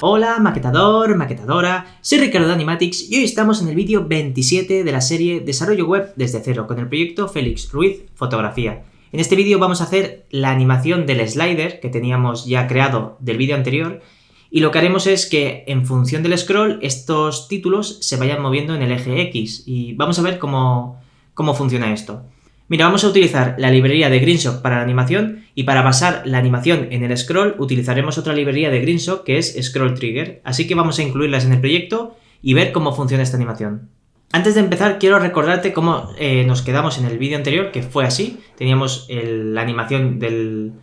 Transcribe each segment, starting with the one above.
Hola maquetador, maquetadora, soy Ricardo de Animatics y hoy estamos en el vídeo 27 de la serie Desarrollo Web desde cero con el proyecto Félix Ruiz Fotografía. En este vídeo vamos a hacer la animación del slider que teníamos ya creado del vídeo anterior y lo que haremos es que en función del scroll estos títulos se vayan moviendo en el eje X y vamos a ver cómo funciona esto. Mira, vamos a utilizar la librería de GreenShock para la animación y para basar la animación en el scroll utilizaremos otra librería de GreenShock que es Scroll Trigger, así que vamos a incluirlas en el proyecto y ver cómo funciona esta animación. Antes de empezar quiero recordarte cómo nos quedamos en el vídeo anterior, que fue así. Teníamos la animación del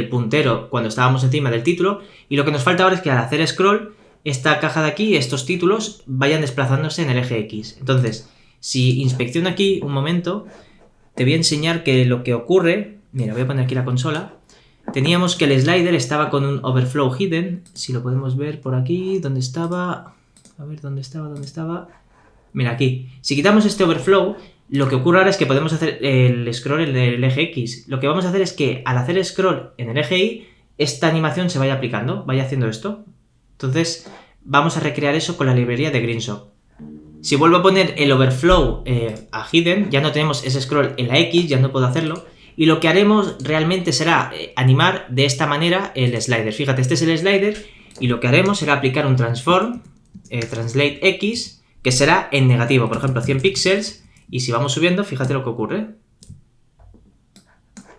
puntero cuando estábamos encima del título y lo que nos falta ahora es que al hacer scroll esta caja de aquí, estos títulos, vayan desplazándose en el eje X. Entonces, si inspecciono aquí un momento, te voy a enseñar que lo que ocurre, mira, voy a poner aquí la consola, teníamos que el slider estaba con un overflow hidden, si lo podemos ver por aquí, ¿dónde estaba? A ver, ¿dónde estaba? Mira, aquí. Si quitamos este overflow, lo que ocurre ahora es que podemos hacer el scroll en el eje X. Lo que vamos a hacer es que al hacer scroll en el eje Y, esta animación se vaya aplicando, vaya haciendo esto. Entonces, vamos a recrear eso con la librería de GreenShock. Si vuelvo a poner el overflow a hidden, ya no tenemos ese scroll en la X, ya no puedo hacerlo. Y lo que haremos realmente será animar de esta manera el slider. Fíjate, este es el slider y lo que haremos será aplicar un transform, translate X, que será en negativo, por ejemplo 100 píxeles. Y si vamos subiendo, fíjate lo que ocurre.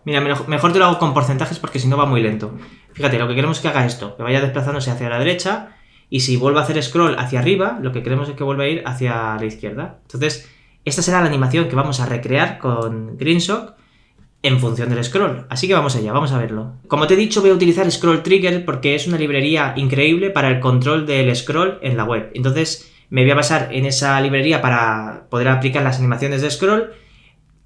Mira, mejor te lo hago con porcentajes porque si no va muy lento. Fíjate, lo que queremos es que haga esto, que vaya desplazándose hacia la derecha. Y si vuelvo a hacer scroll hacia arriba, lo que queremos es que vuelva a ir hacia la izquierda. Entonces, esta será la animación que vamos a recrear con GreenShock en función del scroll. Así que vamos allá, vamos a verlo. Como te he dicho, voy a utilizar Scroll Trigger porque es una librería increíble para el control del scroll en la web. Entonces, me voy a basar en esa librería para poder aplicar las animaciones de scroll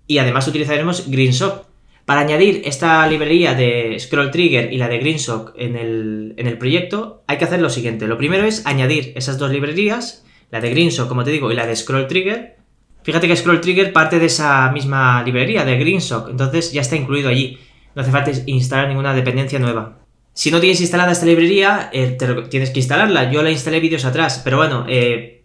y además utilizaremos GreenShock. Para añadir esta librería de Scroll Trigger y la de GreenShock en el proyecto hay que hacer lo siguiente. Lo primero es añadir esas dos librerías, la de GreenShock, como te digo, y la de Scroll Trigger. Fíjate que Scroll Trigger parte de esa misma librería de GreenShock, entonces ya está incluido allí. No hace falta instalar ninguna dependencia nueva. Si no tienes instalada esta librería, tienes que instalarla. Yo la instalé vídeos atrás, pero bueno,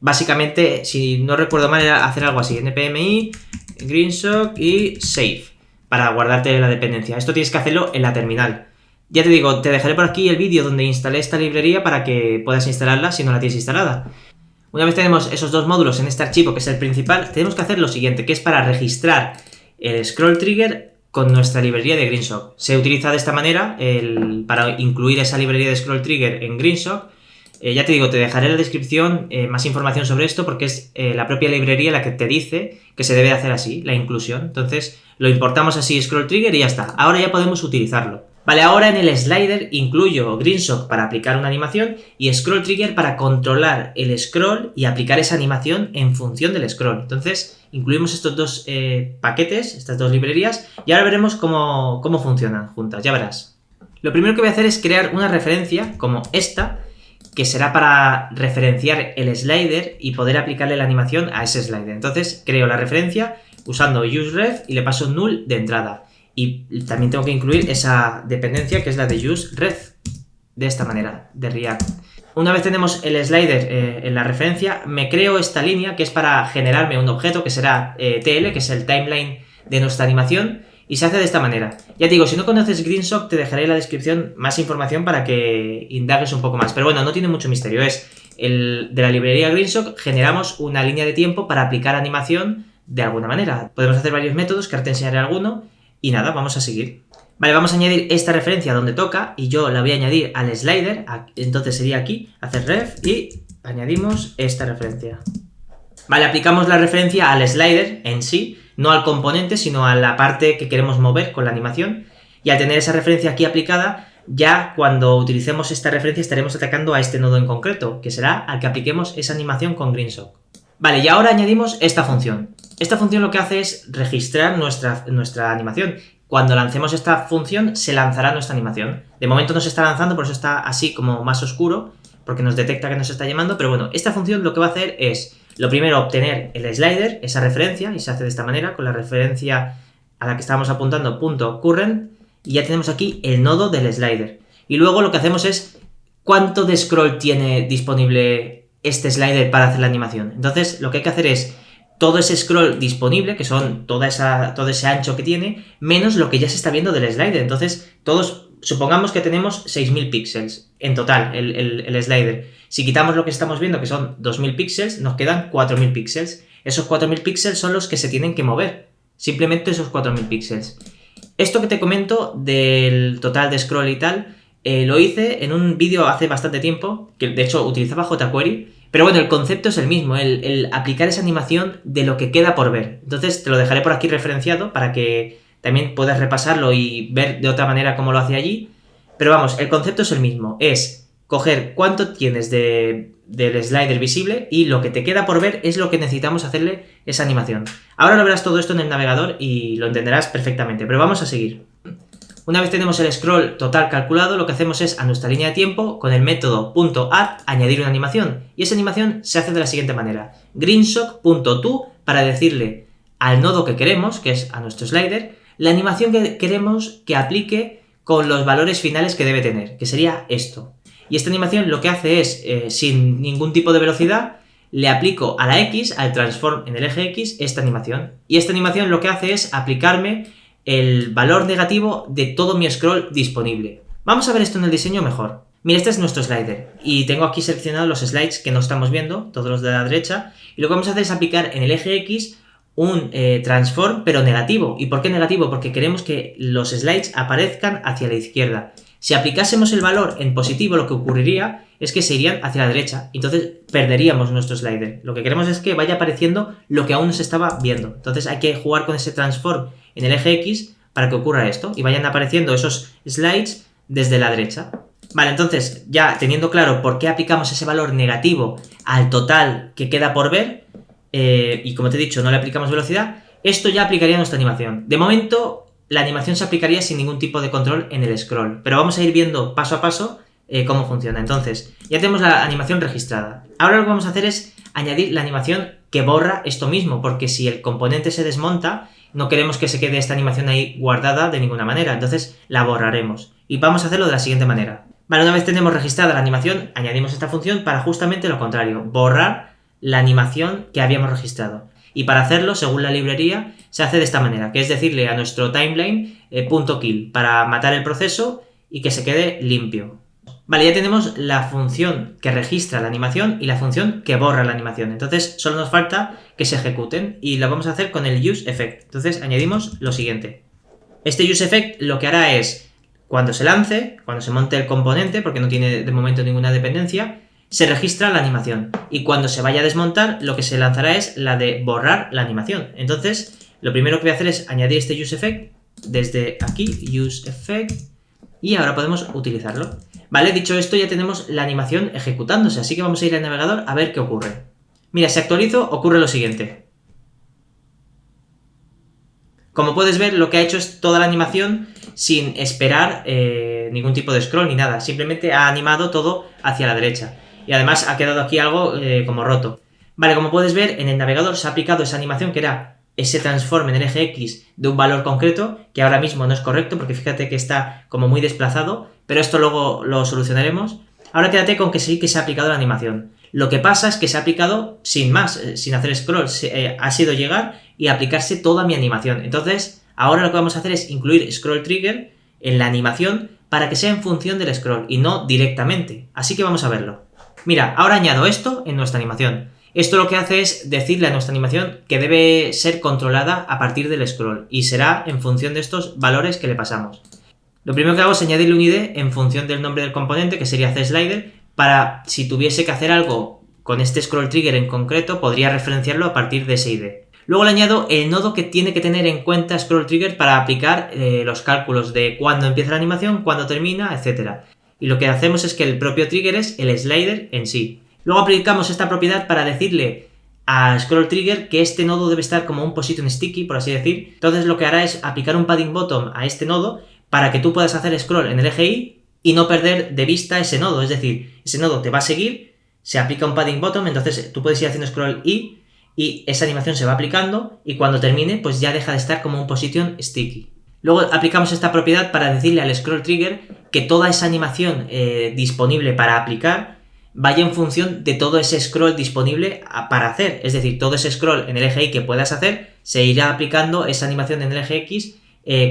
básicamente, si no recuerdo mal, era hacer algo así. npmi, GreenShock y save, para guardarte la dependencia. Esto tienes que hacerlo en la terminal. Ya te digo, te dejaré por aquí el vídeo donde instalé esta librería para que puedas instalarla si no la tienes instalada. Una vez tenemos esos dos módulos en este archivo, que es el principal, tenemos que hacer lo siguiente, que es para registrar el Scroll Trigger con nuestra librería de GreenShock. Se utiliza de esta manera para incluir esa librería de Scroll Trigger en GreenShock. Ya te digo, te dejaré en la descripción más información sobre esto porque es la propia librería la que te dice que se debe hacer así, la inclusión. Entonces lo importamos así, Scroll Trigger, y ya está. Ahora ya podemos utilizarlo. Vale, ahora en el slider incluyo GreenShock para aplicar una animación y Scroll Trigger para controlar el scroll y aplicar esa animación en función del scroll. Entonces incluimos estos dos paquetes, estas dos librerías, y ahora veremos cómo funcionan juntas, ya verás. Lo primero que voy a hacer es crear una referencia como esta, que será para referenciar el slider y poder aplicarle la animación a ese slider. Entonces creo la referencia usando useRef y le paso null de entrada. Y también tengo que incluir esa dependencia que es la de useRef, de esta manera, de React. Una vez tenemos el slider en la referencia, me creo esta línea que es para generarme un objeto que será TL, que es el timeline de nuestra animación, y se hace de esta manera. Ya te digo, si no conoces GreenShock, te dejaré en la descripción más información para que indagues un poco más. Pero bueno, no tiene mucho misterio. Es de la librería GreenShock generamos una línea de tiempo para aplicar animación de alguna manera. Podemos hacer varios métodos, que ahora te enseñaré alguno. Y nada, vamos a seguir. Vale, vamos a añadir esta referencia donde toca y yo la voy a añadir al slider. Entonces sería aquí, hacer ref y añadimos esta referencia. Vale, aplicamos la referencia al slider en sí, no al componente, sino a la parte que queremos mover con la animación. Y al tener esa referencia aquí aplicada, ya cuando utilicemos esta referencia estaremos atacando a este nodo en concreto, que será al que apliquemos esa animación con GreenShock. Vale, y ahora añadimos esta función. Esta función lo que hace es registrar nuestra animación. Cuando lancemos esta función, se lanzará nuestra animación. De momento no se está lanzando, por eso está así como más oscuro, porque nos detecta que nos está llamando, pero bueno, esta función lo que va a hacer es, lo primero, obtener el slider, esa referencia, y se hace de esta manera, con la referencia a la que estábamos apuntando, .current, y ya tenemos aquí el nodo del slider. Y luego lo que hacemos es ¿cuánto de scroll tiene disponible este slider para hacer la animación? Entonces, lo que hay que hacer es todo ese scroll disponible, que son todo ese ancho que tiene, menos lo que ya se está viendo del slider. Entonces, supongamos que tenemos 6000 píxeles en total, el slider. Si quitamos lo que estamos viendo, que son 2000 píxeles, nos quedan 4000 píxeles. Esos 4000 píxeles son los que se tienen que mover. Simplemente esos 4000 píxeles. Esto que te comento del total de scroll y tal, lo hice en un vídeo hace bastante tiempo, que de hecho utilizaba jQuery, pero bueno, el concepto es el mismo, el aplicar esa animación de lo que queda por ver. Entonces te lo dejaré por aquí referenciado para que también puedas repasarlo y ver de otra manera cómo lo hacía allí. Pero vamos, el concepto es el mismo, es coger cuánto tienes del slider visible y lo que te queda por ver es lo que necesitamos hacerle esa animación. Ahora lo verás todo esto en el navegador y lo entenderás perfectamente, pero vamos a seguir. Una vez tenemos el scroll total calculado, lo que hacemos es a nuestra línea de tiempo, con el método .add, añadir una animación. Y esa animación se hace de la siguiente manera. greenshock.to para decirle al nodo que queremos, que es a nuestro slider, la animación que queremos que aplique con los valores finales que debe tener, que sería esto. Y esta animación lo que hace es, sin ningún tipo de velocidad, le aplico a la X, al transform en el eje X, esta animación. Y esta animación lo que hace es aplicarme el valor negativo de todo mi scroll disponible. Vamos a ver esto en el diseño mejor. Mira, este es nuestro slider y tengo aquí seleccionados los slides que no estamos viendo, todos los de la derecha, y lo que vamos a hacer es aplicar en el eje X un transform pero negativo. ¿Y por qué negativo? Porque queremos que los slides aparezcan hacia la izquierda. Si aplicásemos el valor en positivo, lo que ocurriría es que se irían hacia la derecha, entonces perderíamos nuestro slider. Lo que queremos es que vaya apareciendo lo que aún no se estaba viendo. Entonces hay que jugar con ese transform en el eje X para que ocurra esto y vayan apareciendo esos slides desde la derecha. Vale, entonces ya teniendo claro por qué aplicamos ese valor negativo al total que queda por ver, y como te he dicho, no le aplicamos velocidad, esto ya aplicaría nuestra animación. De momento, la animación se aplicaría sin ningún tipo de control en el scroll, pero vamos a ir viendo paso a paso cómo funciona. Entonces, ya tenemos la animación registrada. Ahora lo que vamos a hacer es añadir la animación que borra esto mismo, porque si el componente se desmonta, no queremos que se quede esta animación ahí guardada de ninguna manera, entonces la borraremos. Y vamos a hacerlo de la siguiente manera. Vale, una vez tenemos registrada la animación, añadimos esta función para justamente lo contrario, borrar la animación que habíamos registrado. Y para hacerlo, según la librería, se hace de esta manera, que es decirle a nuestro timeline .kill para matar el proceso y que se quede limpio. Vale, ya tenemos la función que registra la animación y la función que borra la animación. Entonces solo nos falta que se ejecuten y lo vamos a hacer con el useEffect. Entonces añadimos lo siguiente. Este useEffect lo que hará es, cuando se lance, cuando se monte el componente, porque no tiene de momento ninguna dependencia, se registra la animación. Y cuando se vaya a desmontar, lo que se lanzará es la de borrar la animación. Entonces, lo primero que voy a hacer es añadir este useEffect desde aquí, useEffect, y ahora podemos utilizarlo. Vale, dicho esto ya tenemos la animación ejecutándose, así que vamos a ir al navegador a ver qué ocurre. Mira, si actualizo ocurre lo siguiente. Como puedes ver, lo que ha hecho es toda la animación sin esperar ningún tipo de scroll ni nada, simplemente ha animado todo hacia la derecha. Y además ha quedado aquí algo como roto. Vale, como puedes ver, en el navegador se ha aplicado esa animación que era ese transform en el eje X de un valor concreto, que ahora mismo no es correcto porque fíjate que está como muy desplazado, pero esto luego lo solucionaremos. Ahora quédate con que sí que se ha aplicado la animación. Lo que pasa es que se ha aplicado sin más, sin hacer scroll, ha sido llegar y aplicarse toda mi animación. Entonces, ahora lo que vamos a hacer es incluir scroll trigger en la animación para que sea en función del scroll y no directamente. Así que vamos a verlo. Mira, ahora añado esto en nuestra animación. Esto lo que hace es decirle a nuestra animación que debe ser controlada a partir del scroll y será en función de estos valores que le pasamos. Lo primero que hago es añadirle un ID en función del nombre del componente, que sería CSlider, para si tuviese que hacer algo con este scroll trigger en concreto, podría referenciarlo a partir de ese ID. Luego le añado el nodo que tiene que tener en cuenta scroll trigger para aplicar los cálculos de cuándo empieza la animación, cuándo termina, etc. Y lo que hacemos es que el propio trigger es el slider en sí. Luego aplicamos esta propiedad para decirle a scroll trigger que este nodo debe estar como un position sticky, por así decir. Entonces lo que hará es aplicar un padding bottom a este nodo para que tú puedas hacer scroll en el eje Y y no perder de vista ese nodo. Es decir, ese nodo te va a seguir, se aplica un padding bottom, entonces tú puedes ir haciendo scroll y esa animación se va aplicando y cuando termine pues ya deja de estar como un position sticky. Luego aplicamos esta propiedad para decirle al scroll trigger que toda esa animación disponible para aplicar vaya en función de todo ese scroll disponible para hacer. Es decir, todo ese scroll en el eje Y que puedas hacer, se irá aplicando esa animación en el eje X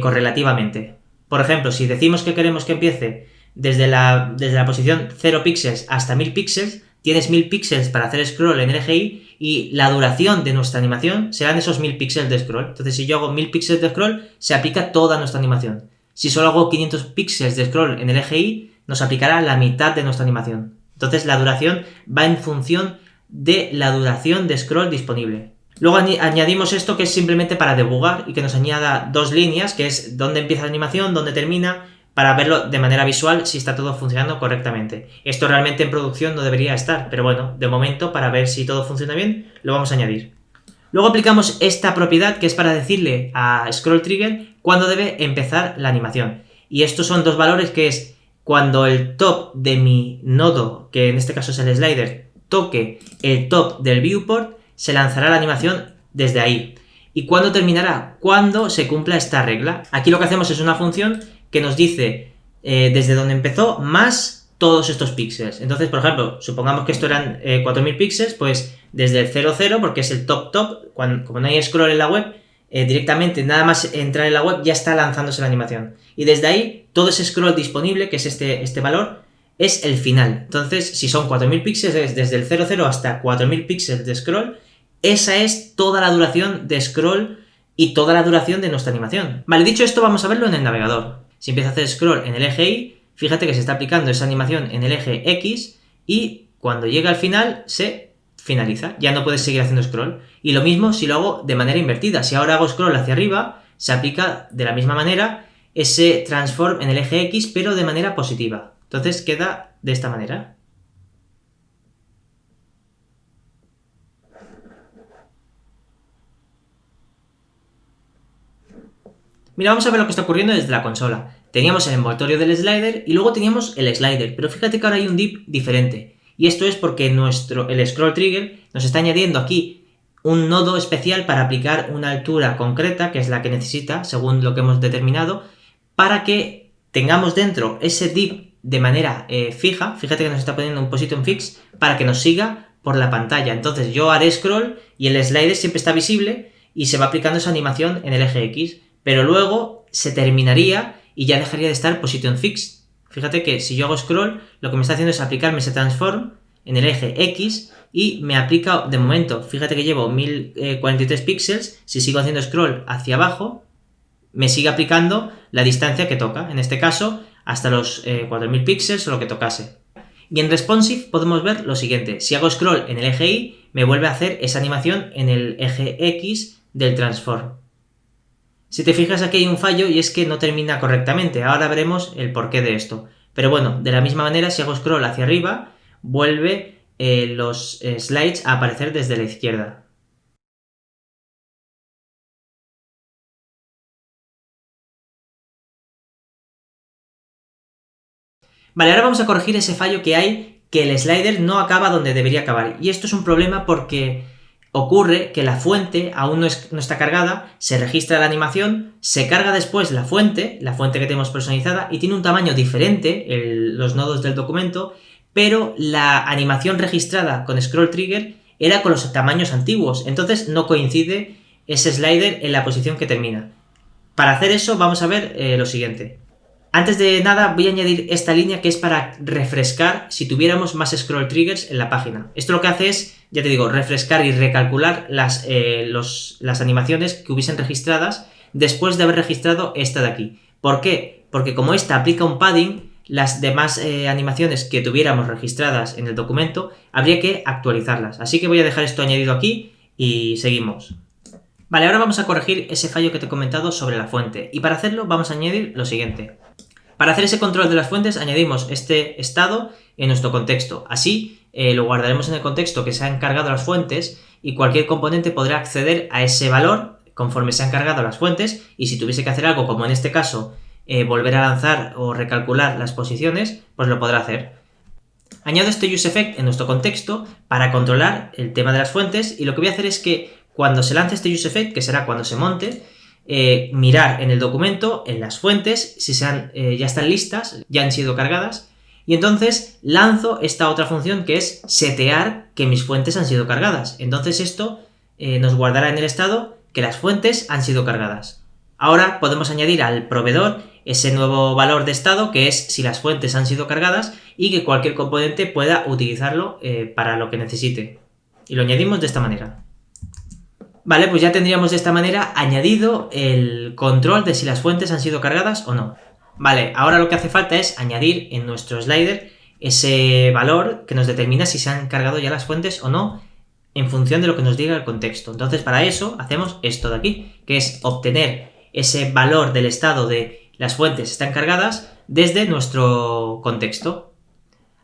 correlativamente. Por ejemplo, si decimos que queremos que empiece desde la posición 0 píxeles hasta 1000 píxeles, tienes 1000 píxeles para hacer scroll en el eje Y y la duración de nuestra animación serán esos 1000 píxeles de scroll. Entonces, si yo hago 1000 píxeles de scroll, se aplica toda nuestra animación. Si solo hago 500 píxeles de scroll en el eje Y, nos aplicará la mitad de nuestra animación. Entonces, la duración va en función de la duración de scroll disponible. Luego añadimos esto que es simplemente para debugar y que nos añada dos líneas, que es dónde empieza la animación, dónde termina, para verlo de manera visual si está todo funcionando correctamente. Esto realmente en producción no debería estar, pero bueno, de momento, para ver si todo funciona bien, lo vamos a añadir. Luego aplicamos esta propiedad que es para decirle a scroll trigger cuándo debe empezar la animación. Y estos son dos valores que es cuando el top de mi nodo, que en este caso es el slider, toque el top del viewport, se lanzará la animación desde ahí. ¿Y cuándo terminará? Cuando se cumpla esta regla. Aquí lo que hacemos es una función que nos dice desde donde empezó más todos estos píxeles. Entonces, por ejemplo, supongamos que esto eran 4000 píxeles, pues desde el 00, porque es el top, como no hay scroll en la web, directamente nada más entrar en la web ya está lanzándose la animación. Y desde ahí, todo ese scroll disponible, que es este valor, es el final. Entonces, si son 4000 píxeles, es desde el 00 hasta 4000 píxeles de scroll, esa es toda la duración de scroll y toda la duración de nuestra animación. Vale, dicho esto, vamos a verlo en el navegador. Si empiezo a hacer scroll en el eje Y, fíjate que se está aplicando esa animación en el eje X y cuando llega al final se finaliza. Ya no puedes seguir haciendo scroll. Y lo mismo si lo hago de manera invertida. Si ahora hago scroll hacia arriba, se aplica de la misma manera ese transform en el eje X, pero de manera positiva. Entonces queda de esta manera. Mira, vamos a ver lo que está ocurriendo desde la consola. Teníamos el envoltorio del slider y luego teníamos el slider, pero fíjate que ahora hay un div diferente. Y esto es porque el scroll trigger nos está añadiendo aquí un nodo especial para aplicar una altura concreta, que es la que necesita, según lo que hemos determinado, para que tengamos dentro ese div de manera fija. Fíjate que nos está poniendo un position fix para que nos siga por la pantalla. Entonces yo haré scroll y el slider siempre está visible y se va aplicando esa animación en el eje X. Pero luego se terminaría y ya dejaría de estar position fix. Fíjate que si yo hago scroll, lo que me está haciendo es aplicarme ese transform en el eje X y me aplica de momento, fíjate que llevo 1043 píxeles, si sigo haciendo scroll hacia abajo, me sigue aplicando la distancia que toca, en este caso hasta los 4000 píxeles o lo que tocase. Y en responsive podemos ver lo siguiente, si hago scroll en el eje Y, me vuelve a hacer esa animación en el eje X del transform. Si te fijas, aquí hay un fallo y es que no termina correctamente. Ahora veremos el porqué de esto. Pero bueno, de la misma manera, si hago scroll hacia arriba, vuelve los slides a aparecer desde la izquierda. Vale, ahora vamos a corregir ese fallo que hay, que el slider no acaba donde debería acabar. Y esto es un problema porque ocurre que la fuente aún no está cargada, se registra la animación, se carga después la fuente que tenemos personalizada y tiene un tamaño diferente, los nodos del documento, pero la animación registrada con scroll trigger era con los tamaños antiguos, entonces no coincide ese slider en la posición que termina. Para hacer eso vamos a ver lo siguiente. Antes de nada voy a añadir esta línea que es para refrescar si tuviéramos más scroll triggers en la página. Esto lo que hace es, ya te digo, refrescar y recalcular las animaciones que hubiesen registradas después de haber registrado esta de aquí. ¿Por qué? Porque como esta aplica un padding, las demás animaciones que tuviéramos registradas en el documento habría que actualizarlas. Así que voy a dejar esto añadido aquí y seguimos. Vale, ahora vamos a corregir ese fallo que te he comentado sobre la fuente. Y para hacerlo vamos a añadir lo siguiente. Para hacer ese control de las fuentes añadimos este estado en nuestro contexto. Así lo guardaremos en el contexto que se han cargado las fuentes y cualquier componente podrá acceder a ese valor conforme se han cargado las fuentes y si tuviese que hacer algo como en este caso volver a lanzar o recalcular las posiciones, pues lo podrá hacer. Añado este useEffect en nuestro contexto para controlar el tema de las fuentes y lo que voy a hacer es que cuando se lance este useEffect, que será cuando se monte, mirar en el documento, en las fuentes, si ya están listas, ya han sido cargadas, y entonces lanzo esta otra función que es setear que mis fuentes han sido cargadas. Entonces esto nos guardará en el estado que las fuentes han sido cargadas. Ahora podemos añadir al proveedor ese nuevo valor de estado que es si las fuentes han sido cargadas y que cualquier componente pueda utilizarlo para lo que necesite. Y lo añadimos de esta manera. Vale, pues ya tendríamos de esta manera añadido el control de si las fuentes han sido cargadas o no. Vale, ahora lo que hace falta es añadir en nuestro slider ese valor que nos determina si se han cargado ya las fuentes o no en función de lo que nos diga el contexto. Entonces para eso hacemos esto de aquí, que es obtener ese valor del estado de las fuentes están cargadas desde nuestro contexto.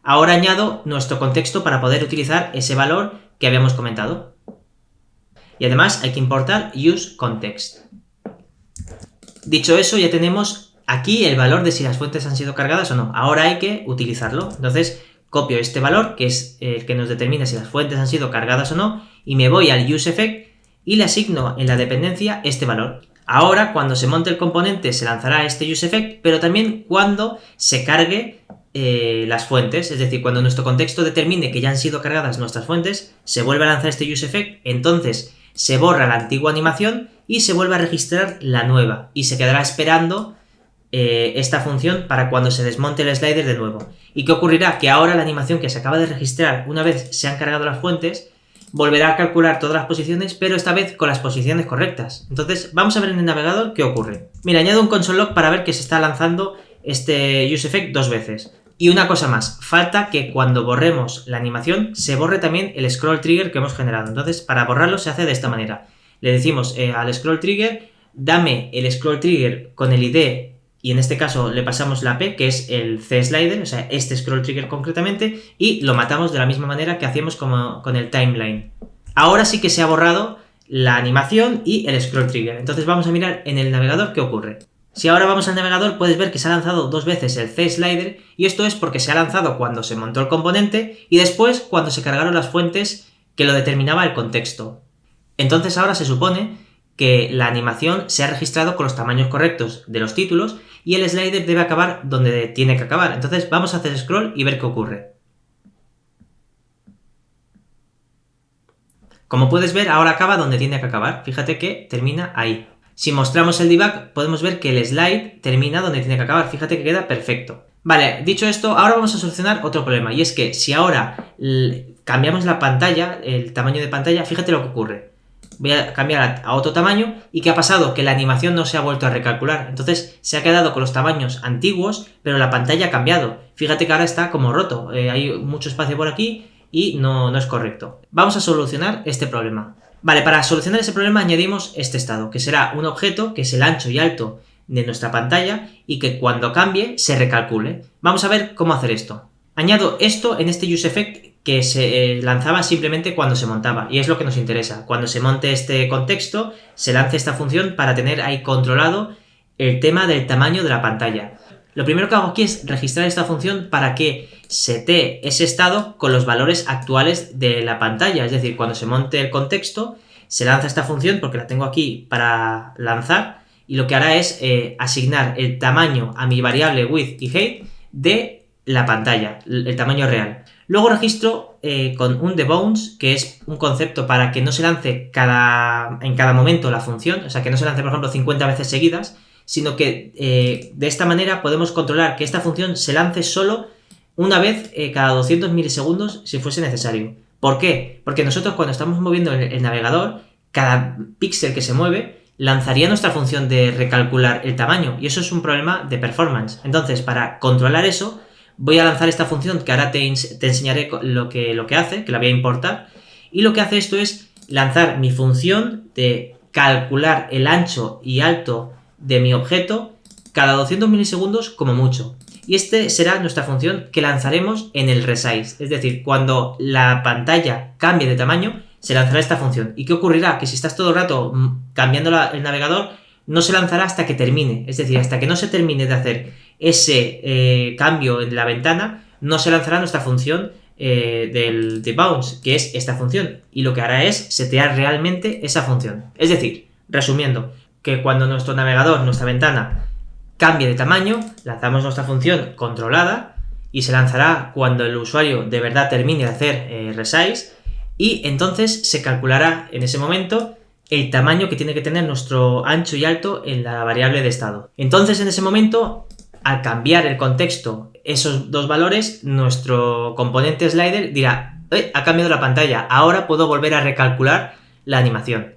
Ahora añado nuestro contexto para poder utilizar ese valor que habíamos comentado. Y además hay que importar useContext. Dicho eso, ya tenemos aquí el valor de si las fuentes han sido cargadas o no. Ahora hay que utilizarlo. Entonces copio este valor, que es el que nos determina si las fuentes han sido cargadas o no, y me voy al useEffect y le asigno en la dependencia este valor. Ahora, cuando se monte el componente, se lanzará este useEffect, pero también cuando se cargue las fuentes, es decir, cuando nuestro contexto determine que ya han sido cargadas nuestras fuentes, se vuelve a lanzar este useEffect, entonces se borra la antigua animación y se vuelve a registrar la nueva, y se quedará esperando esta función para cuando se desmonte el slider de nuevo. ¿Y qué ocurrirá? Que ahora la animación que se acaba de registrar una vez se han cargado las fuentes volverá a calcular todas las posiciones, pero esta vez con las posiciones correctas. Entonces vamos a ver en el navegador qué ocurre. Mira, añado un console log para ver que se está lanzando este useEffect 2 veces. Y una cosa más, falta que cuando borremos la animación se borre también el scroll trigger que hemos generado. Entonces para borrarlo se hace de esta manera. Le decimos al scroll trigger, dame el scroll trigger con el ID, y en este caso le pasamos la P, que es el C-slider, o sea, este scroll trigger concretamente, y lo matamos de la misma manera que hacíamos con el timeline. Ahora sí que se ha borrado la animación y el scroll trigger. Entonces vamos a mirar en el navegador qué ocurre. Si ahora vamos al navegador puedes ver que se ha lanzado 2 veces el C-slider, y esto es porque se ha lanzado cuando se montó el componente y después cuando se cargaron las fuentes que lo determinaba el contexto. Entonces ahora se supone que la animación se ha registrado con los tamaños correctos de los títulos y el slider debe acabar donde tiene que acabar. Entonces vamos a hacer scroll y ver qué ocurre. Como puedes ver, ahora acaba donde tiene que acabar. Fíjate que termina ahí. Si mostramos el debug, podemos ver que el slide termina donde tiene que acabar. Fíjate que queda perfecto. Vale, dicho esto, ahora vamos a solucionar otro problema. Y es que si ahora cambiamos la pantalla, el tamaño de pantalla, fíjate lo que ocurre. Voy a cambiar a otro tamaño. ¿Y qué ha pasado? Que la animación no se ha vuelto a recalcular. Entonces se ha quedado con los tamaños antiguos, pero la pantalla ha cambiado. Fíjate que ahora está como roto. Hay mucho espacio por aquí y no es correcto. Vamos a solucionar este problema. Vale, para solucionar ese problema añadimos este estado, que será un objeto que es el ancho y alto de nuestra pantalla y que cuando cambie se recalcule. Vamos a ver cómo hacer esto. Añado esto en este useEffect que se lanzaba simplemente cuando se montaba, y es lo que nos interesa. Cuando se monte este contexto, se lance esta función para tener ahí controlado el tema del tamaño de la pantalla. Lo primero que hago aquí es registrar esta función para que setee ese estado con los valores actuales de la pantalla, es decir, cuando se monte el contexto, se lanza esta función porque la tengo aquí para lanzar, y lo que hará es asignar el tamaño a mi variable width y height de la pantalla, el tamaño real. Luego registro con un debounce, que es un concepto para que no se lance en cada momento la función, o sea, que no se lance, por ejemplo, 50 veces seguidas, sino que de esta manera podemos controlar que esta función se lance solo una vez cada 200 milisegundos si fuese necesario. ¿Por qué? Porque nosotros cuando estamos moviendo el navegador, cada píxel que se mueve lanzaría nuestra función de recalcular el tamaño, y eso es un problema de performance. Entonces, para controlar eso, voy a lanzar esta función que ahora te enseñaré lo que hace, que la voy a importar, y lo que hace esto es lanzar mi función de calcular el ancho y alto de mi objeto cada 200 milisegundos como mucho. Y este será nuestra función que lanzaremos en el resize, es decir, cuando la pantalla cambie de tamaño, se lanzará esta función. ¿Y qué ocurrirá? Que si estás todo el rato cambiando el navegador, no se lanzará hasta que termine, es decir, hasta que no se termine de hacer ese cambio en la ventana, no se lanzará nuestra función del debounce, que es esta función, y lo que hará es setear realmente esa función. Es decir, resumiendo, que cuando nuestro navegador, nuestra ventana, cambie de tamaño, lanzamos nuestra función controlada y se lanzará cuando el usuario de verdad termine de hacer resize, y entonces se calculará en ese momento el tamaño que tiene que tener nuestro ancho y alto en la variable de estado. Entonces, en ese momento, al cambiar el contexto, esos dos valores, nuestro componente slider dirá, ha cambiado la pantalla, ahora puedo volver a recalcular la animación.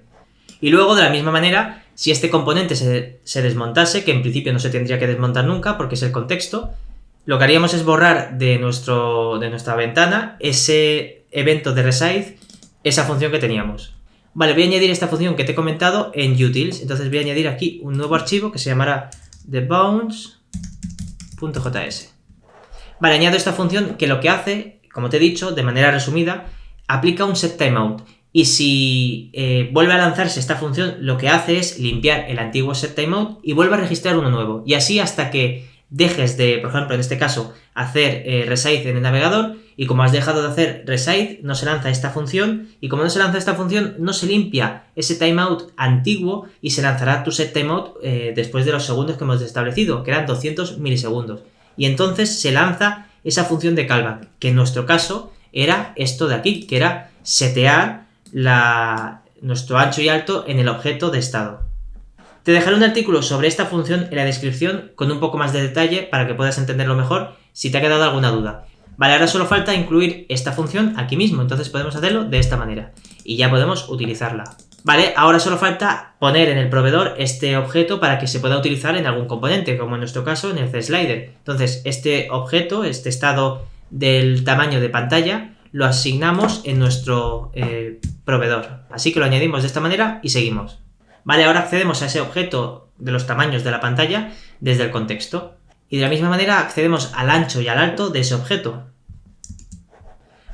Y luego, de la misma manera, si este componente se desmontase, que en principio no se tendría que desmontar nunca porque es el contexto, lo que haríamos es borrar de nuestra ventana ese evento de resize, esa función que teníamos. Vale, voy a añadir esta función que te he comentado en utils. Entonces voy a añadir aquí un nuevo archivo que se llamará thebounds.js. Vale, añado esta función que lo que hace, como te he dicho, de manera resumida, aplica un setTimeout. Y si vuelve a lanzarse esta función, lo que hace es limpiar el antiguo setTimeout y vuelve a registrar uno nuevo. Y así hasta que dejes de, por ejemplo, en este caso, hacer resize en el navegador, y como has dejado de hacer resize, no se lanza esta función, y como no se lanza esta función, no se limpia ese timeout antiguo y se lanzará tu setTimeout después de los segundos que hemos establecido, que eran 200 milisegundos. Y entonces se lanza esa función de callback, que en nuestro caso era esto de aquí, que era setear nuestro ancho y alto en el objeto de estado. Te dejaré un artículo sobre esta función en la descripción con un poco más de detalle para que puedas entenderlo mejor si te ha quedado alguna duda. Vale, ahora solo falta incluir esta función aquí mismo, entonces podemos hacerlo de esta manera y ya podemos utilizarla. Vale, ahora solo falta poner en el proveedor este objeto para que se pueda utilizar en algún componente, como en nuestro caso en el CSlider. Entonces, este objeto, este estado del tamaño de pantalla, lo asignamos en nuestro proveedor. Así que lo añadimos de esta manera y seguimos. Vale, ahora accedemos a ese objeto de los tamaños de la pantalla desde el contexto. Y de la misma manera accedemos al ancho y al alto de ese objeto.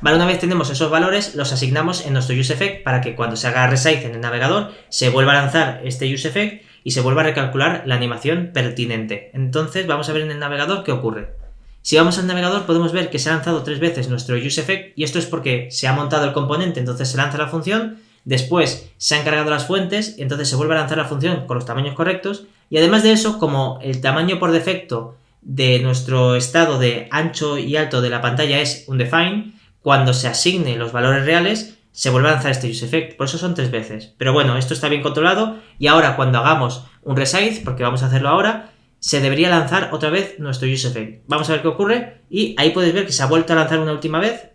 Vale, una vez tenemos esos valores, los asignamos en nuestro useEffect para que cuando se haga resize en el navegador se vuelva a lanzar este useEffect y se vuelva a recalcular la animación pertinente. Entonces vamos a ver en el navegador qué ocurre. Si vamos al navegador podemos ver que se ha lanzado 3 veces nuestro useEffect, y esto es porque se ha montado el componente, entonces se lanza la función, después se han cargado las fuentes, entonces se vuelve a lanzar la función con los tamaños correctos, y además de eso, como el tamaño por defecto de nuestro estado de ancho y alto de la pantalla es undefined, cuando se asigne los valores reales se vuelve a lanzar este useEffect, por eso son 3 veces. Pero bueno, esto está bien controlado y ahora cuando hagamos un resize, porque vamos a hacerlo ahora, se debería lanzar otra vez nuestro useEffect. Vamos a ver qué ocurre y ahí puedes ver que se ha vuelto a lanzar una última vez,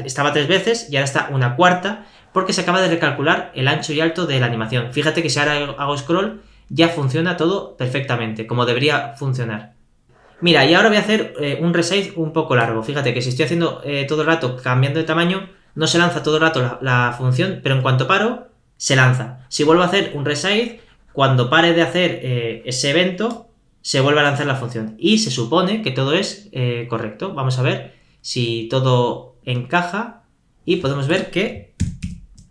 estaba 3 veces y ahora está una cuarta porque se acaba de recalcular el ancho y alto de la animación. Fíjate que si ahora hago scroll ya funciona todo perfectamente, como debería funcionar. Mira, y ahora voy a hacer un resize un poco largo. Fíjate que si estoy haciendo todo el rato cambiando de tamaño, no se lanza todo el rato la función, pero en cuanto paro, se lanza. Si vuelvo a hacer un resize, cuando pare de hacer ese evento, se vuelve a lanzar la función. Y se supone que todo es correcto. Vamos a ver si todo encaja y podemos ver que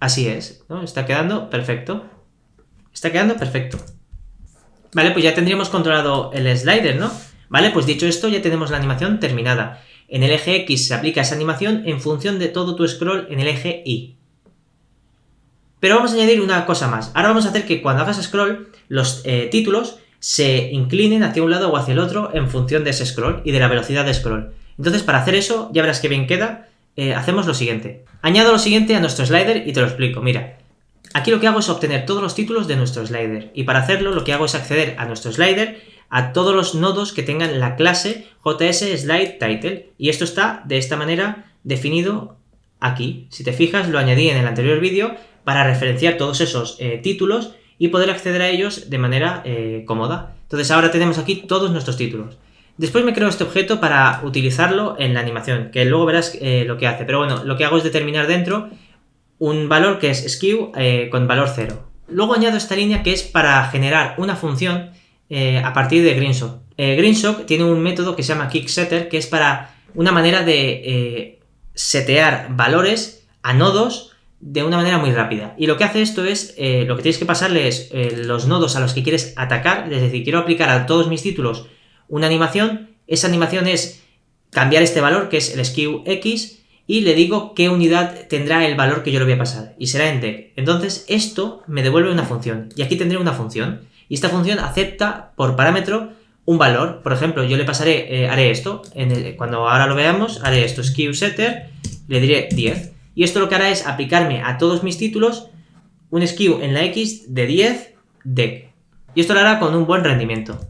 así es, ¿no? Está quedando perfecto. Está quedando perfecto. Vale, pues ya tendríamos controlado el slider, ¿no? Vale, pues dicho esto, ya tenemos la animación terminada. En el eje X se aplica esa animación en función de todo tu scroll en el eje Y. Pero vamos a añadir una cosa más. Ahora vamos a hacer que cuando hagas scroll, los títulos se inclinen hacia un lado o hacia el otro en función de ese scroll y de la velocidad de scroll. Entonces, para hacer eso, ya verás que bien queda, hacemos lo siguiente. Añado lo siguiente a nuestro slider y te lo explico. Mira, aquí lo que hago es obtener todos los títulos de nuestro slider. Y para hacerlo, lo que hago es acceder a nuestro slider, a todos los nodos que tengan la clase JS_slide_title. Y esto está de esta manera definido aquí. Si te fijas, lo añadí en el anterior vídeo para referenciar todos esos títulos y poder acceder a ellos de manera cómoda. Entonces ahora tenemos aquí todos nuestros títulos. Después me creo este objeto para utilizarlo en la animación, que luego verás lo que hace. Pero bueno, lo que hago es determinar dentro un valor que es skew con valor 0. Luego añado esta línea que es para generar una función a partir de GreenSock. GreenSock tiene un método que se llama kicksetter, que es para una manera de setear valores a nodos de una manera muy rápida. Y lo que hace esto es, lo que tienes que pasarle es los nodos a los que quieres atacar, es decir, quiero aplicar a todos mis títulos una animación, esa animación es cambiar este valor, que es el skew X, y le digo qué unidad tendrá el valor que yo le voy a pasar, y será en dec. Entonces esto me devuelve una función, y aquí tendré una función, Y esta función acepta por parámetro un valor. Por ejemplo, yo le pasaré, haré esto, cuando ahora lo veamos, haré esto, SKUSetter, le diré 10. Y esto lo que hará es aplicarme a todos mis títulos un SKU en la X de 10 dec. Y esto lo hará con un buen rendimiento.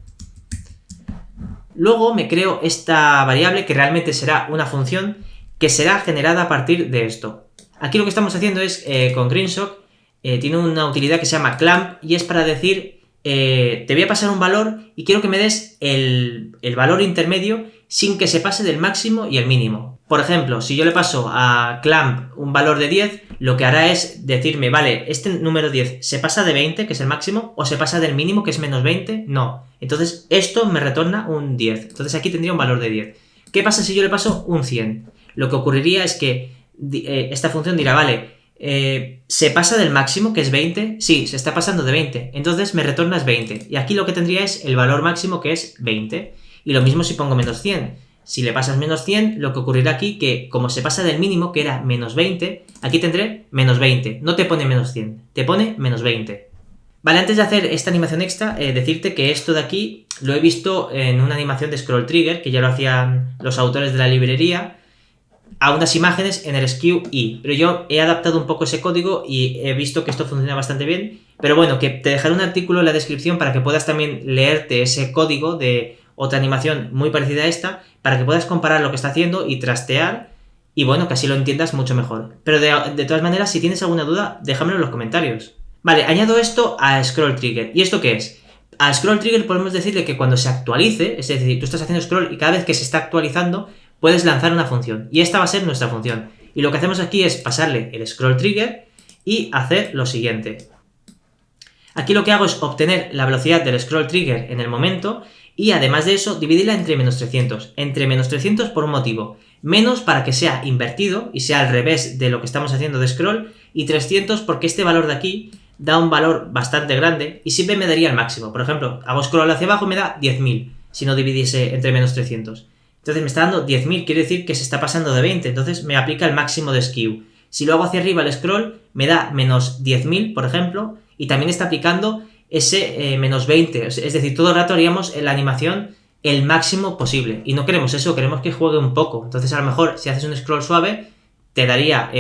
Luego me creo esta variable que realmente será una función que será generada a partir de esto. Aquí lo que estamos haciendo es, con GreenShock, tiene una utilidad que se llama clamp y es para decir, te voy a pasar un valor y quiero que me des el valor intermedio sin que se pase del máximo y el mínimo. Por ejemplo, si yo le paso a clamp un valor de 10, lo que hará es decirme, vale, este número 10 ¿se pasa de 20, que es el máximo, o se pasa del mínimo, que es menos 20? No. Entonces esto me retorna un 10. Entonces aquí tendría un valor de 10. ¿Qué pasa si yo le paso un 100? Lo que ocurriría es que esta función dirá, vale, ¿se pasa del máximo, que es 20? Sí, se está pasando de 20. Entonces me retornas 20. Y aquí lo que tendría es el valor máximo, que es 20. Y lo mismo si pongo menos 100. Si le pasas menos 100, lo que ocurrirá aquí que como se pasa del mínimo, que era menos 20, aquí tendré menos 20. No te pone menos 100, te pone menos 20. Vale, antes de hacer esta animación extra, decirte que esto de aquí lo he visto en una animación de Scroll Trigger, que ya lo hacían los autores de la librería, a unas imágenes en el SKU-i. Pero yo he adaptado un poco ese código y he visto que esto funciona bastante bien. Pero bueno, que te dejaré un artículo en la descripción para que puedas también leerte ese código de otra animación muy parecida a esta, para que puedas comparar lo que está haciendo y trastear, y bueno, que así lo entiendas mucho mejor. Pero de todas maneras, si tienes alguna duda, déjamelo en los comentarios. Vale, añado esto a Scroll Trigger. ¿Y esto qué es? A Scroll Trigger podemos decirle que cuando se actualice, es decir, tú estás haciendo scroll y cada vez que se está actualizando, puedes lanzar una función. Y esta va a ser nuestra función. Y lo que hacemos aquí es pasarle el Scroll Trigger y hacer lo siguiente. Aquí lo que hago es obtener la velocidad del Scroll Trigger en el momento y además de eso dividirla entre menos 300. Entre menos 300 por un motivo. Menos para que sea invertido y sea al revés de lo que estamos haciendo de scroll, y 300 porque este valor de aquí da un valor bastante grande y siempre me daría el máximo. Por ejemplo, hago scroll hacia abajo y me da 10.000 si no dividiese entre menos 300. Entonces me está dando 10.000, quiere decir que se está pasando de 20, entonces me aplica el máximo de SKU. Si lo hago hacia arriba el scroll, me da menos 10.000, por ejemplo, y también está aplicando ese menos 20. Es decir, todo el rato haríamos en la animación el máximo posible. Y no queremos eso, queremos que juegue un poco. Entonces, a lo mejor, si haces un scroll suave, te daría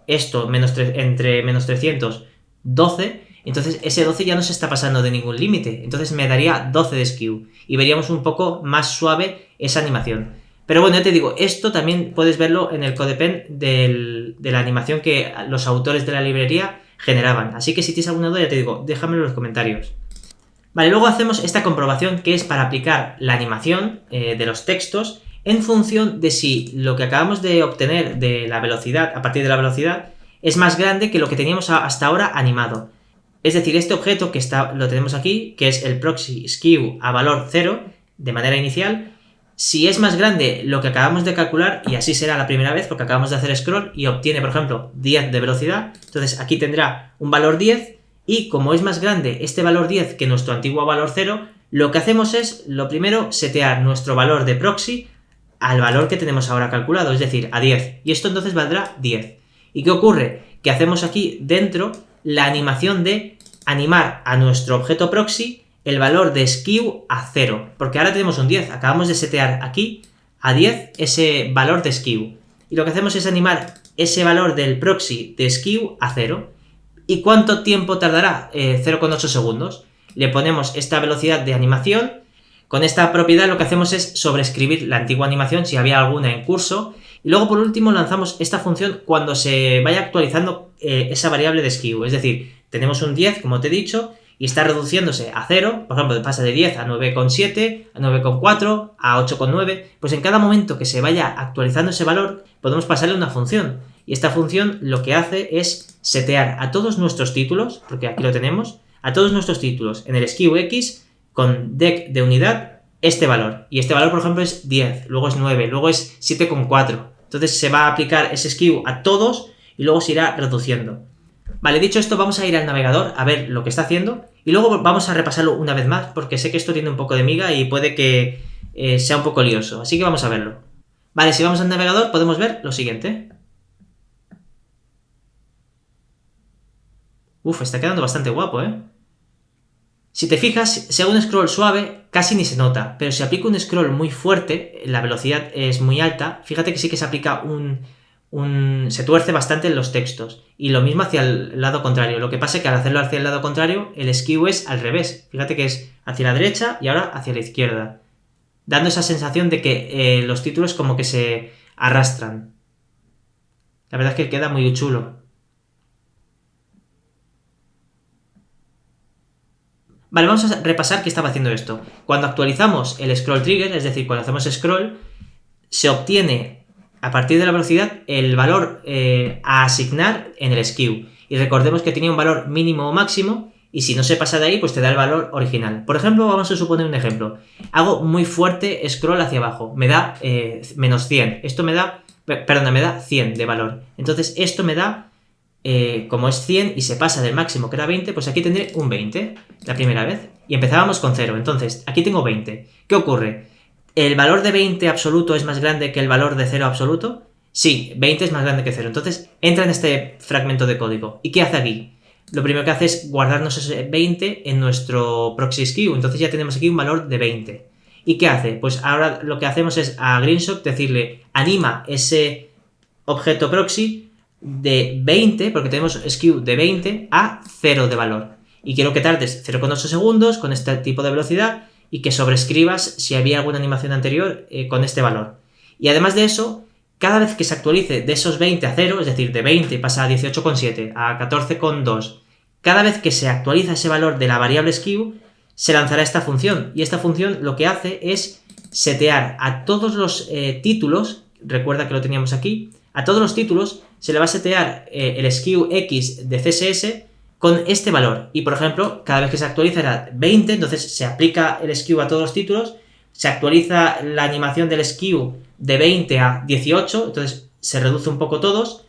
esto entre menos 300, 12. Entonces, ese 12 ya no se está pasando de ningún límite. Entonces, me daría 12 de SKU. Y veríamos un poco más suave esa animación. Pero bueno, ya te digo, esto también puedes verlo en el CodePen de la animación que los autores de la librería generaban. Así que si tienes alguna duda, ya te digo, déjamelo en los comentarios. Vale, luego hacemos esta comprobación que es para aplicar la animación de los textos en función de si lo que acabamos de obtener de la velocidad, a partir de la velocidad, es más grande que lo que teníamos hasta ahora animado. Es decir, este objeto que lo tenemos aquí, que es el proxy SKU a valor 0 de manera inicial, si es más grande lo que acabamos de calcular, y así será la primera vez porque acabamos de hacer scroll y obtiene, por ejemplo, 10 de velocidad, entonces aquí tendrá un valor 10 y como es más grande este valor 10 que nuestro antiguo valor 0, lo que hacemos es, lo primero, setear nuestro valor de proxy al valor que tenemos ahora calculado, es decir, a 10, y esto entonces valdrá 10. ¿Y qué ocurre? Que hacemos aquí dentro la animación de animar a nuestro objeto proxy el valor de SKU a 0, porque ahora tenemos un 10, acabamos de setear aquí a 10 ese valor de SKU, y lo que hacemos es animar ese valor del proxy de SKU a 0. ¿Y cuánto tiempo tardará? 0,8 segundos. Le ponemos esta velocidad de animación. Con esta propiedad lo que hacemos es sobreescribir la antigua animación si había alguna en curso, y luego por último lanzamos esta función cuando se vaya actualizando esa variable de SKU, es decir, tenemos un 10, como te he dicho, y está reduciéndose a 0, por ejemplo, pasa de 10 a 9,7, a 9,4, a 8,9, pues en cada momento que se vaya actualizando ese valor, podemos pasarle una función, y esta función lo que hace es setear a todos nuestros títulos, porque aquí lo tenemos, a todos nuestros títulos en el SKUX con dec de unidad este valor, y este valor por ejemplo es 10, luego es 9, luego es 7,4, entonces se va a aplicar ese SKU a todos y luego se irá reduciendo. Vale, dicho esto, vamos a ir al navegador a ver lo que está haciendo y luego vamos a repasarlo una vez más porque sé que esto tiene un poco de miga y puede que sea un poco lioso, así que vamos a verlo. Vale, si vamos al navegador podemos ver lo siguiente. Uf, está quedando bastante guapo, ¿eh? Si te fijas, si hago un scroll suave, casi ni se nota, pero si aplico un scroll muy fuerte, la velocidad es muy alta, fíjate que sí que se aplica se tuerce bastante en los textos. Y lo mismo hacia el lado contrario. Lo que pasa es que al hacerlo hacia el lado contrario, el skew es al revés. Fíjate que es hacia la derecha y ahora hacia la izquierda. Dando esa sensación de que los títulos como que se arrastran. La verdad es que queda muy chulo. Vale, vamos a repasar qué estaba haciendo esto. Cuando actualizamos el scroll trigger, es decir, cuando hacemos scroll, se obtiene a partir de la velocidad el valor a asignar en el skew. Y recordemos que tenía un valor mínimo o máximo, y si no se pasa de ahí, pues te da el valor original. Por ejemplo, vamos a suponer un ejemplo. Hago muy fuerte scroll hacia abajo, me da menos 100. Esto me da, perdona, me da 100 de valor. Entonces esto me da, como es 100 y se pasa del máximo que era 20, pues aquí tendré un 20 la primera vez. Y empezábamos con 0, entonces aquí tengo 20. ¿Qué ocurre? ¿El valor de 20 absoluto es más grande que el valor de 0 absoluto? Sí, 20 es más grande que 0. Entonces entra en este fragmento de código. ¿Y qué hace aquí? Lo primero que hace es guardarnos ese 20 en nuestro proxy skew. Entonces ya tenemos aquí un valor de 20. ¿Y qué hace? Pues ahora lo que hacemos es a Greenshot decirle anima ese objeto proxy de 20, porque tenemos skew de 20 a 0 de valor. Y quiero que tardes 0,8 segundos con este tipo de velocidad y que sobrescribas si había alguna animación anterior con este valor. Y además de eso, cada vez que se actualice de esos 20 a 0, es decir, de 20 pasa a 18,7, a 14,2, cada vez que se actualiza ese valor de la variable skew, se lanzará esta función. Y esta función lo que hace es setear a todos los títulos, recuerda que lo teníamos aquí, a todos los títulos se le va a setear el skew X de CSS con este valor. Y por ejemplo, cada vez que se actualiza era 20, entonces se aplica el skew a todos los títulos, se actualiza la animación del skew de 20 a 18, entonces se reduce un poco todos,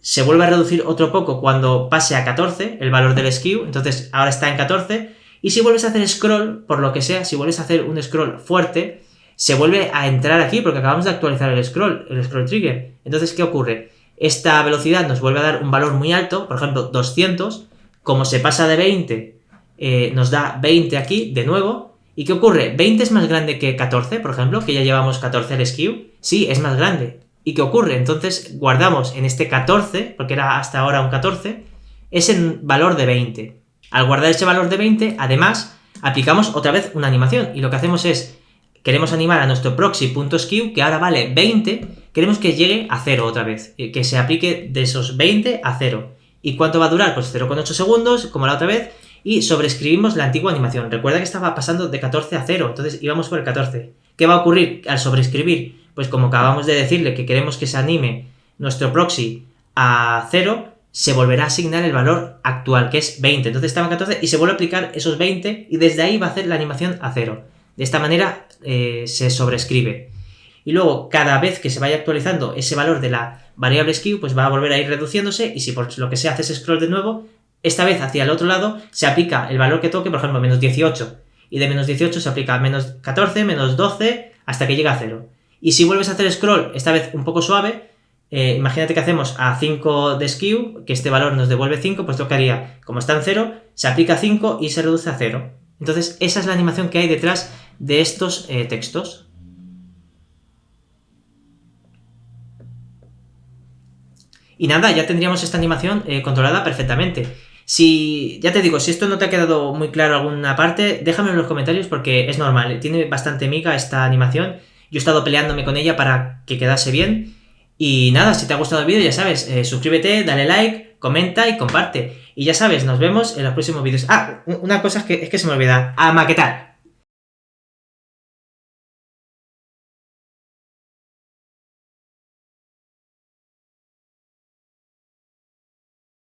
se vuelve a reducir otro poco cuando pase a 14 el valor del skew, entonces ahora está en 14, y si vuelves a hacer scroll, por lo que sea, si vuelves a hacer un scroll fuerte, se vuelve a entrar aquí porque acabamos de actualizar el scroll trigger. Entonces, ¿qué ocurre? Esta velocidad nos vuelve a dar un valor muy alto, por ejemplo 200, como se pasa de 20, nos da 20 aquí de nuevo. ¿Y qué ocurre? ¿20 es más grande que 14, por ejemplo? Que ya llevamos 14 al skew. Sí, es más grande. ¿Y qué ocurre? Entonces guardamos en este 14, porque era hasta ahora un 14, ese valor de 20. Al guardar ese valor de 20, además, aplicamos otra vez una animación. Y lo que hacemos es, queremos animar a nuestro proxy.skew, que ahora vale 20, queremos que llegue a 0 otra vez. Que se aplique de esos 20 a 0. ¿Y cuánto va a durar? Pues 0,8 segundos, como la otra vez, y sobreescribimos la antigua animación. Recuerda que estaba pasando de 14 a 0, entonces íbamos por el 14. ¿Qué va a ocurrir al sobreescribir? Pues como acabamos de decirle que queremos que se anime nuestro proxy a 0, se volverá a asignar el valor actual, que es 20. Entonces estaba en 14 y se vuelve a aplicar esos 20 y desde ahí va a hacer la animación a 0. De esta manera se sobreescribe. Y luego, cada vez que se vaya actualizando ese valor de la variable skew, pues va a volver a ir reduciéndose, y si por lo que sea haces scroll de nuevo, esta vez hacia el otro lado se aplica el valor que toque, por ejemplo, menos 18, y de menos 18 se aplica menos 14, menos 12, hasta que llega a 0. Y si vuelves a hacer scroll, esta vez un poco suave, imagínate que hacemos a 5 de skew, que este valor nos devuelve 5, pues tocaría, como está en 0, se aplica 5 y se reduce a 0. Entonces, esa es la animación que hay detrás de estos textos. Y nada, ya tendríamos esta animación controlada perfectamente. Si, ya te digo, si esto no te ha quedado muy claro alguna parte, déjame en los comentarios porque es normal, tiene bastante miga esta animación. Yo he estado peleándome con ella para que quedase bien. Y nada, si te ha gustado el vídeo, ya sabes, suscríbete, dale like, comenta y comparte. Y ya sabes, nos vemos en los próximos vídeos. Ah, una cosa es que se me olvida, a maquetar.